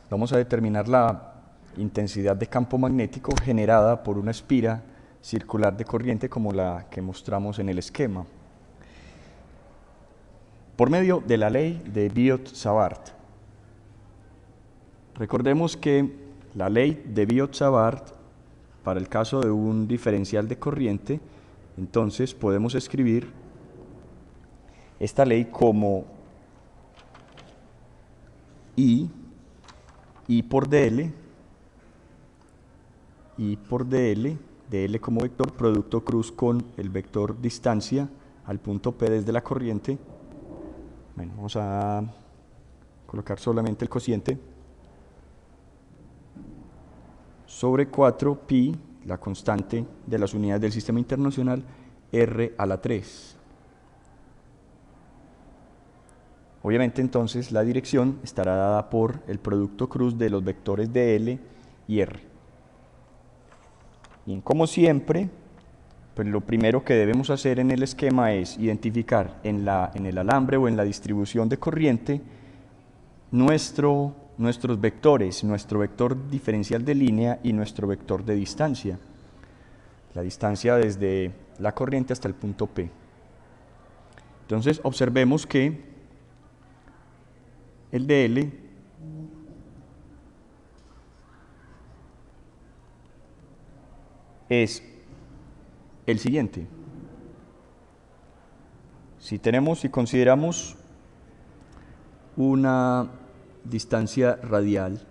Vamos a determinar la intensidad de campo magnético generada por una espira circular de corriente como la que mostramos en el esquema, por medio de la ley de Biot-Savart. Recordemos que la ley de Biot-Savart, para el caso de un diferencial de corriente, entonces podemos escribir esta ley como I por dl, dl como vector, producto cruz con el vector distancia al punto P desde la corriente. Bueno, vamos a colocar solamente el cociente, sobre 4pi, la constante de las unidades del sistema internacional, r a la 3. Obviamente entonces la dirección estará dada por el producto cruz de los vectores dl y r. Bien, como siempre, pues lo primero que debemos hacer en el esquema es identificar en el alambre o en la distribución de corriente nuestros vectores, nuestro vector diferencial de línea y nuestro vector de distancia. La distancia desde la corriente hasta el punto P. Entonces observemos que el dl es el siguiente. Si consideramos una distancia radial,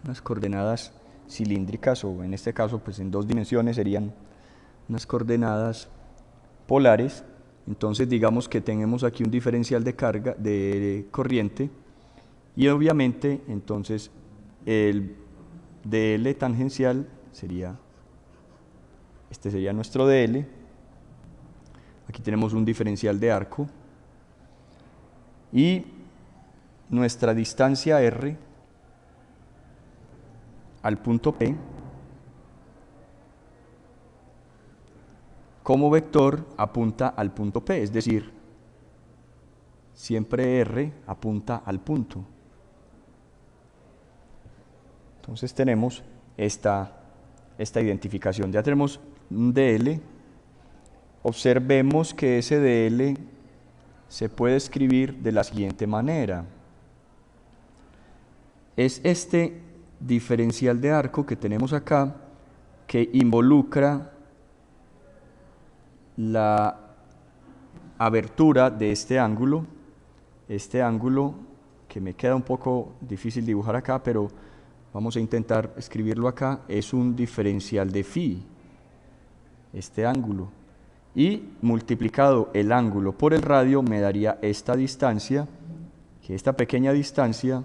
unas coordenadas cilíndricas, o en este caso pues en 2 dimensiones serían unas coordenadas polares, entonces digamos que tenemos aquí un diferencial de carga, de corriente, y obviamente entonces el dl tangencial sería, este sería nuestro dl. Aquí tenemos un diferencial de arco y nuestra distancia r al punto P como vector apunta al punto P, es decir, siempre r apunta al punto. Entonces tenemos esta identificación. Ya tenemos un dl. Observemos que ese dl se puede escribir de la siguiente manera. Es este diferencial de arco que tenemos acá, que involucra la abertura de este ángulo que me queda un poco difícil dibujar acá, pero vamos a intentar escribirlo acá, es un diferencial de phi, este ángulo, y multiplicado el ángulo por el radio me daría esta distancia, que esta pequeña distancia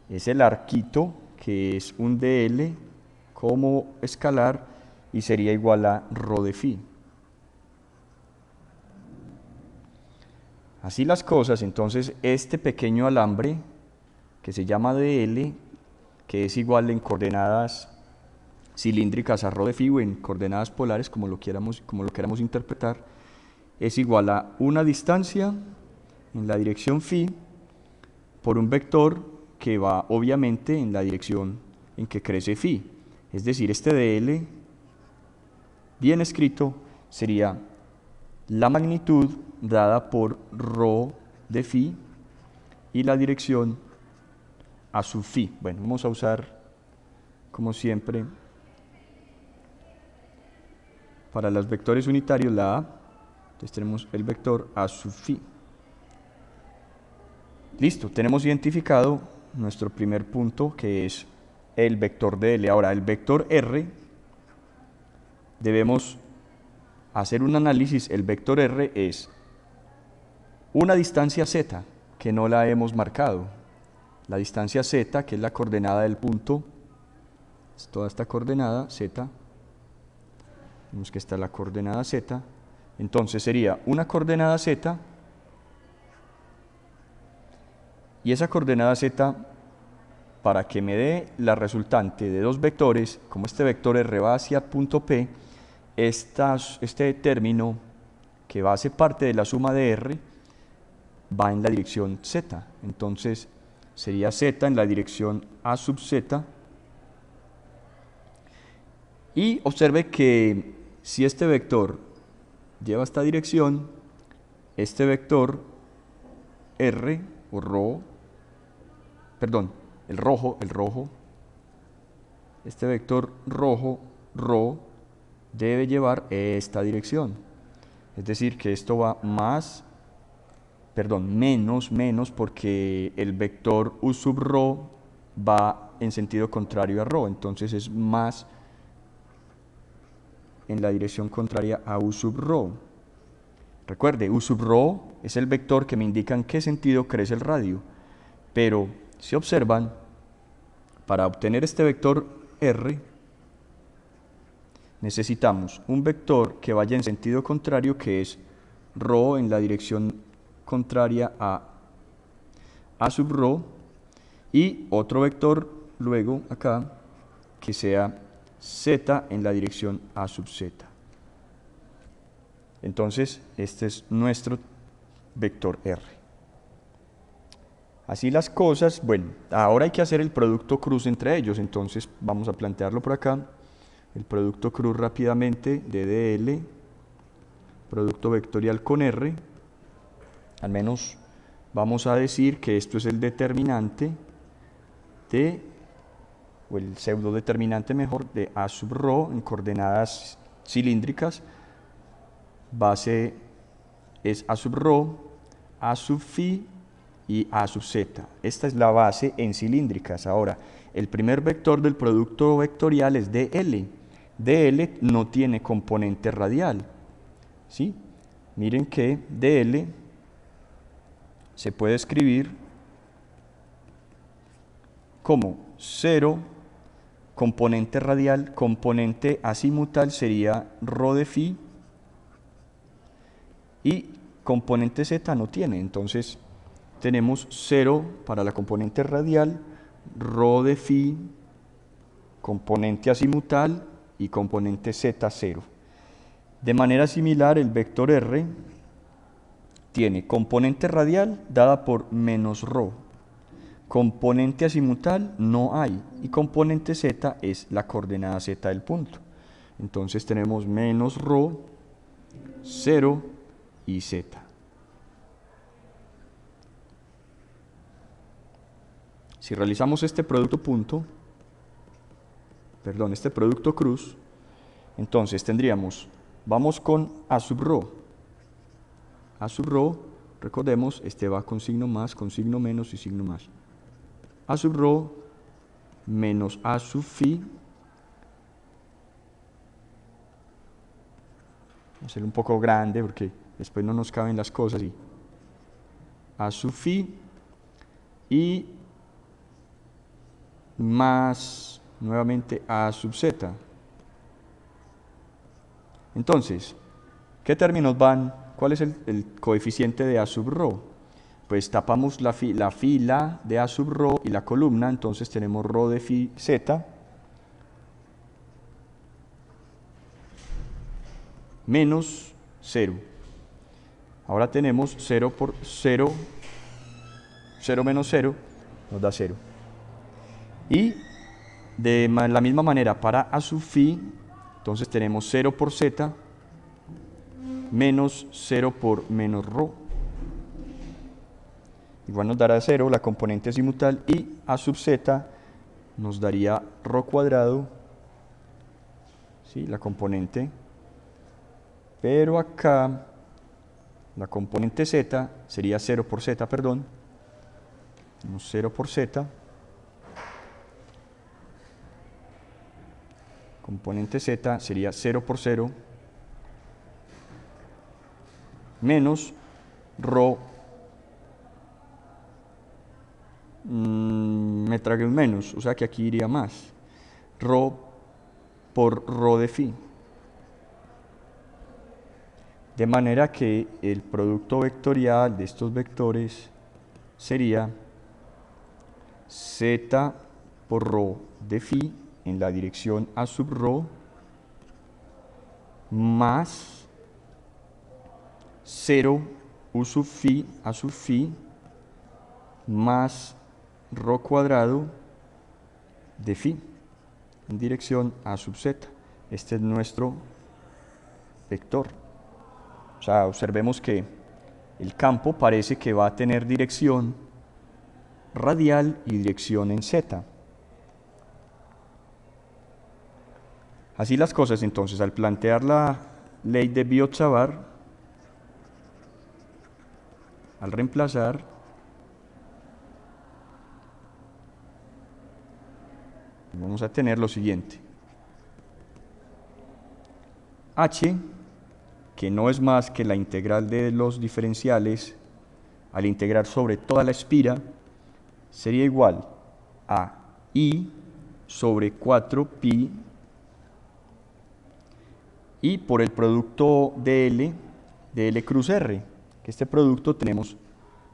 es el arquito, que es un dl como escalar y sería igual a rho de phi. Así las cosas, entonces este pequeño alambre que se llama dl, que es igual en coordenadas cilíndricas a rho de phi o en coordenadas polares, como lo queramos interpretar, es igual a una distancia en la dirección phi por un vector que va obviamente en la dirección en que crece phi. Es decir, este dl, bien escrito, sería la magnitud dada por rho de phi y la dirección a sub phi. Bueno, vamos a usar, como siempre, para los vectores unitarios la a. Entonces tenemos el vector a sub phi. Listo, tenemos identificado nuestro primer punto, que es el vector dl. Ahora, el vector r, debemos hacer un análisis. El vector r es una distancia z, que no la hemos marcado. La distancia z, que es la coordenada del punto, es toda esta coordenada z. Vemos que está la coordenada z. Entonces sería una coordenada z, y esa coordenada z, para que me dé la resultante de 2 vectores, como este vector r va hacia punto P, este término que va a ser parte de la suma de r, va en la dirección z. Entonces sería z en la dirección a sub z. Y observe que si este vector lleva esta dirección, este vector r o rho, perdón, el rojo, este vector rojo, rho, debe llevar esta dirección. Es decir, que esto va menos, porque el vector u sub rho va en sentido contrario a rho, entonces es más en la dirección contraria a u sub rho. Recuerde, u sub rho es el vector que me indica en qué sentido crece el radio, pero si observan, para obtener este vector r, necesitamos un vector que vaya en sentido contrario, que es rho en la dirección contraria a sub rho, y otro vector luego acá que sea z en la dirección a sub z. Entonces este es nuestro vector r. Así las cosas. Bueno, ahora hay que hacer el producto cruz entre ellos, entonces vamos a plantearlo por acá. El producto cruz rápidamente de dl, producto vectorial con r. Al menos vamos a decir que esto es el determinante o el pseudo determinante mejor, de a sub rho en coordenadas cilíndricas. Base es a sub rho, a sub phi y a sub z. Esta es la base en cilíndricas. Ahora, el primer vector del producto vectorial es dl. dl no tiene componente radial, ¿sí? Miren que dl se puede escribir como 0, componente radial, componente azimutal sería rho de phi, y componente z no tiene, entonces tenemos 0 para la componente radial, rho de phi, componente azimutal y componente z 0. De manera similar, el vector r tiene componente radial dada por menos rho, componente azimutal no hay, y componente z es la coordenada z del punto. Entonces tenemos menos rho, 0 y z. Si realizamos este producto cruz, entonces tendríamos, vamos con a sub rho. A sub rho, recordemos, este va con signo más, con signo menos y signo más. A sub rho menos a sub phi. Vamos a hacerlo un poco grande porque después no nos caben las cosas. Y a sub phi y más nuevamente a sub z. Entonces, ¿qué términos van? ¿Cuál es el coeficiente de a sub rho? Pues tapamos la fila de a sub rho y la columna, entonces tenemos rho de phi z menos 0. Ahora tenemos 0 por 0, 0 menos 0 nos da 0. Y de la misma manera para a sub phi, entonces tenemos 0 por z menos 0 por menos rho. Igual nos dará 0 la componente azimutal, y a sub z nos daría rho cuadrado, ¿sí? La componente, pero acá la componente z sería 0 por z, perdón, tenemos 0 por z, componente z sería 0 por 0 menos rho, me tragué un menos, o sea que aquí iría más, rho por rho de phi. De manera que el producto vectorial de estos vectores sería z por rho de phi en la dirección a sub rho más 0 u sub phi a sub phi más rho cuadrado de phi en dirección a sub z. Este es nuestro vector. O sea, observemos que el campo parece que va a tener dirección radial y dirección en z. Así las cosas, entonces, al plantear la ley de Biot-Savart, al reemplazar, vamos a tener lo siguiente. H, que no es más que la integral de los diferenciales al integrar sobre toda la espira, sería igual a I sobre 4pi y por el producto de L cruz R, que este producto tenemos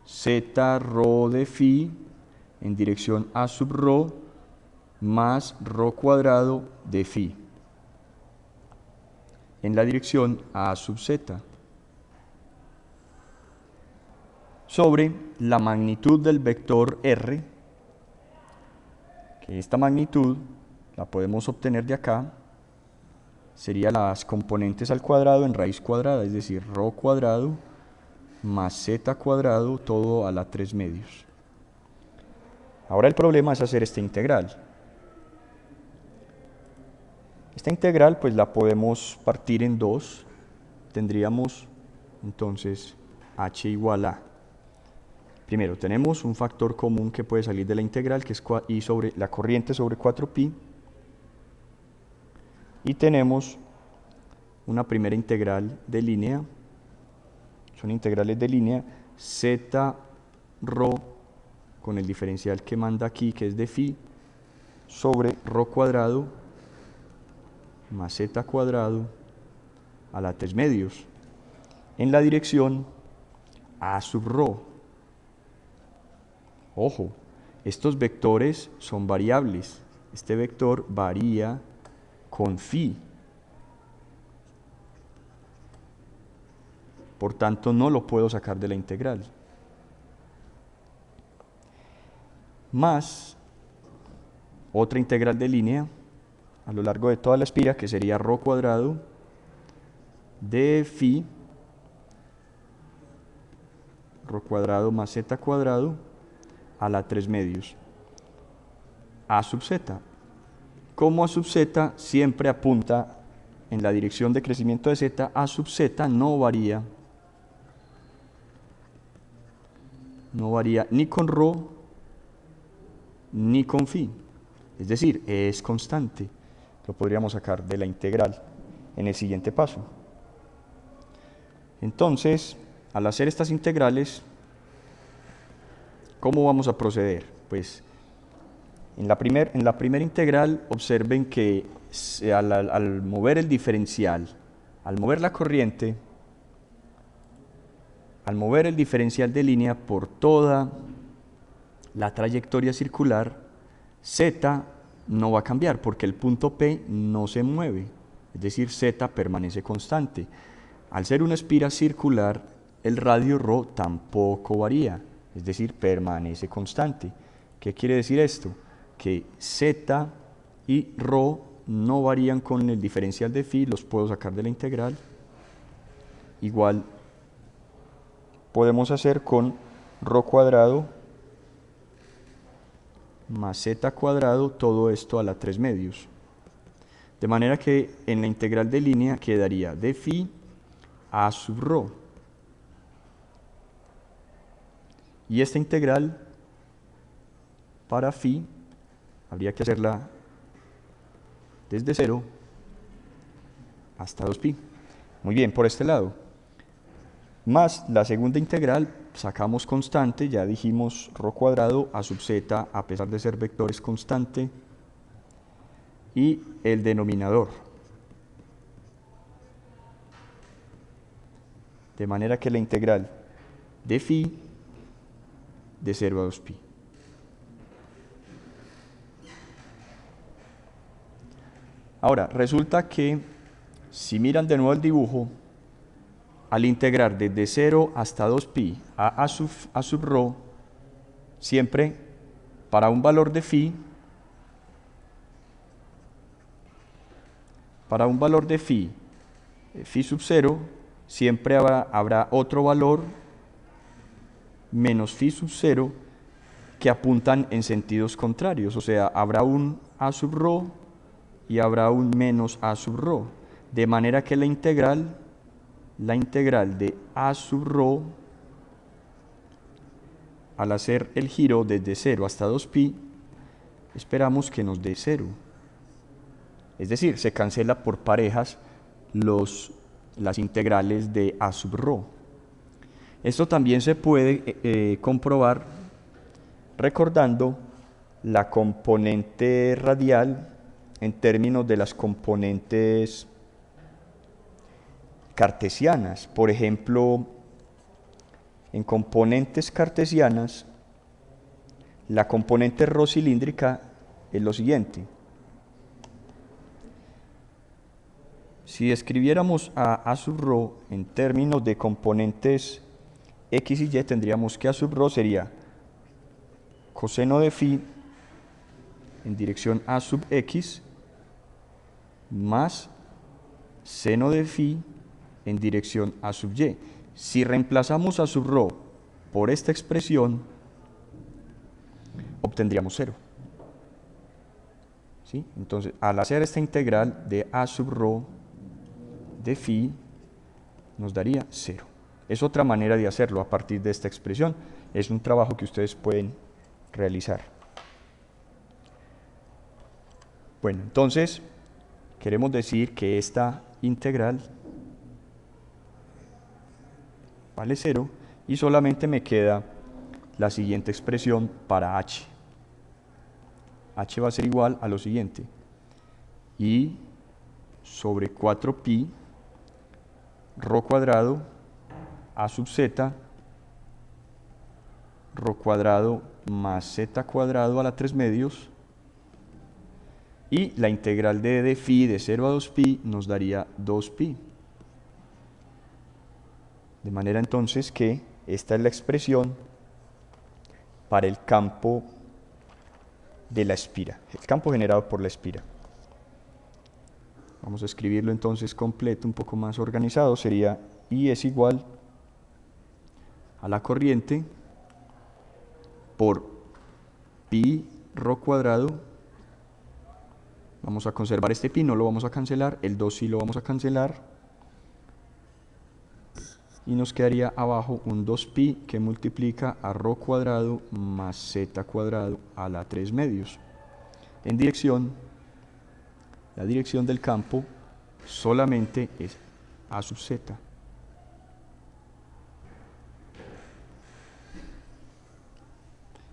z rho de phi en dirección a sub rho más rho cuadrado de phi en la dirección a sub z sobre la magnitud del vector R, que esta magnitud la podemos obtener de acá, sería las componentes al cuadrado en raíz cuadrada, es decir, rho cuadrado más z cuadrado, todo a la 3/2. Ahora el problema es hacer esta integral. Esta integral pues la podemos partir en dos. Tendríamos entonces h igual a, primero tenemos un factor común que puede salir de la integral, que es I sobre la corriente sobre 4pi, y tenemos una primera integral de línea, son integrales de línea, z rho con el diferencial que manda aquí, que es de phi, sobre rho cuadrado más z cuadrado a la 3/2 en la dirección a sub rho. Ojo, estos vectores son variables. Este vector varía con phi. Por tanto, no lo puedo sacar de la integral. Más otra integral de línea a lo largo de toda la espira, que sería rho cuadrado de phi, rho cuadrado más z cuadrado a la 3/2 a sub z. Como a sub z siempre apunta en la dirección de crecimiento de z, a sub z no varía ni con rho ni con phi, es decir, es constante. Lo podríamos sacar de la integral en el siguiente paso. Entonces, al hacer estas integrales, ¿cómo vamos a proceder? Pues en la primera integral observen que al mover el diferencial, al mover la corriente, al mover el diferencial de línea por toda la trayectoria circular, z no va a cambiar porque el punto P no se mueve, es decir, z permanece constante. Al ser una espira circular, el radio ρ tampoco varía, es decir, permanece constante. ¿Qué quiere decir esto? Que z y ρ no varían con el diferencial de phi, los puedo sacar de la integral. Igual podemos hacer con ρ cuadrado más z cuadrado, todo esto a la 3/2. De manera que en la integral de línea quedaría de phi a sub ρ. Y esta integral para phi habría que hacerla desde 0 hasta 2pi. Muy bien, por este lado. Más la segunda integral, sacamos constante, ya dijimos ρ cuadrado a sub z, a pesar de ser vector, es constante. Y el denominador. De manera que la integral de phi de 0 a 2pi. Ahora, resulta que si miran de nuevo el dibujo, al integrar desde 0 hasta 2pi a sub rho, siempre para un valor de phi, phi sub 0, siempre habrá otro valor menos phi sub 0 que apuntan en sentidos contrarios, o sea, habrá un a sub rho y habrá un menos a sub rho, de manera que la integral de a sub rho, al hacer el giro desde 0 hasta 2pi, esperamos que nos dé 0. Es decir, se cancela por parejas las integrales de a sub rho. Esto también se puede comprobar recordando la componente radial en términos de las componentes cartesianas. Por ejemplo, en componentes cartesianas, la componente rho cilíndrica es lo siguiente. Si escribiéramos a sub rho en términos de componentes x y y, tendríamos que a sub rho sería coseno de phi en dirección a sub x más seno de phi en dirección a sub y. Si reemplazamos a sub rho por esta expresión, obtendríamos 0. ¿Sí? Entonces, al hacer esta integral de a sub rho de phi, nos daría 0. Es otra manera de hacerlo a partir de esta expresión. Es un trabajo que ustedes pueden realizar. Bueno, entonces, queremos decir que esta integral vale 0 y solamente me queda la siguiente expresión para h. H va a ser igual a lo siguiente: i sobre 4pi rho cuadrado a sub z rho cuadrado más z cuadrado a la 3 medios, y la integral de phi de 0 a 2pi nos daría 2pi. De manera entonces que esta es la expresión para el campo de la espira, el campo generado por la espira. Vamos a escribirlo entonces completo, un poco más organizado. Sería I es igual a la corriente por pi rho cuadrado. Vamos a conservar este pi, no lo vamos a cancelar, el 2 sí lo vamos a cancelar, y nos quedaría abajo un 2pi que multiplica a rho cuadrado más z cuadrado a la 3 medios. En dirección, la dirección del campo solamente es a sub z.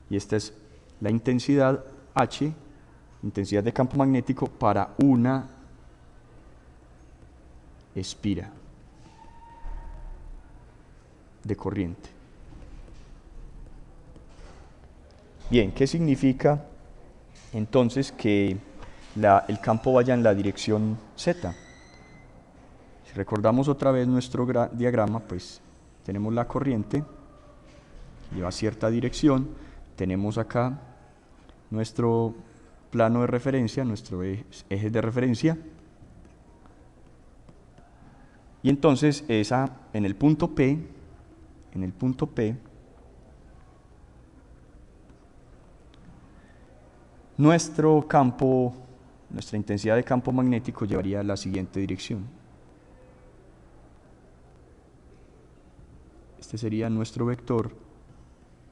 Y esta es la intensidad H, intensidad de campo magnético para una espira de corriente. Bien, ¿qué significa entonces que el campo vaya en la dirección z? Si recordamos otra vez nuestro diagrama, pues tenemos la corriente, lleva cierta dirección, tenemos acá nuestro plano de referencia, nuestro eje de referencia, y entonces en el punto P, nuestro campo, nuestra intensidad de campo magnético llevaría la siguiente dirección. Este sería nuestro vector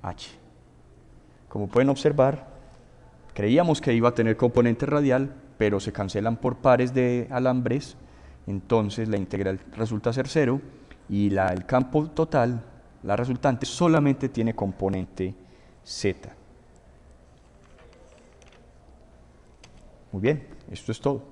H. Como pueden observar, creíamos que iba a tener componente radial, pero se cancelan por pares de alambres, entonces la integral resulta ser 0 y el campo total, la resultante, solamente tiene componente z. Muy bien, esto es todo.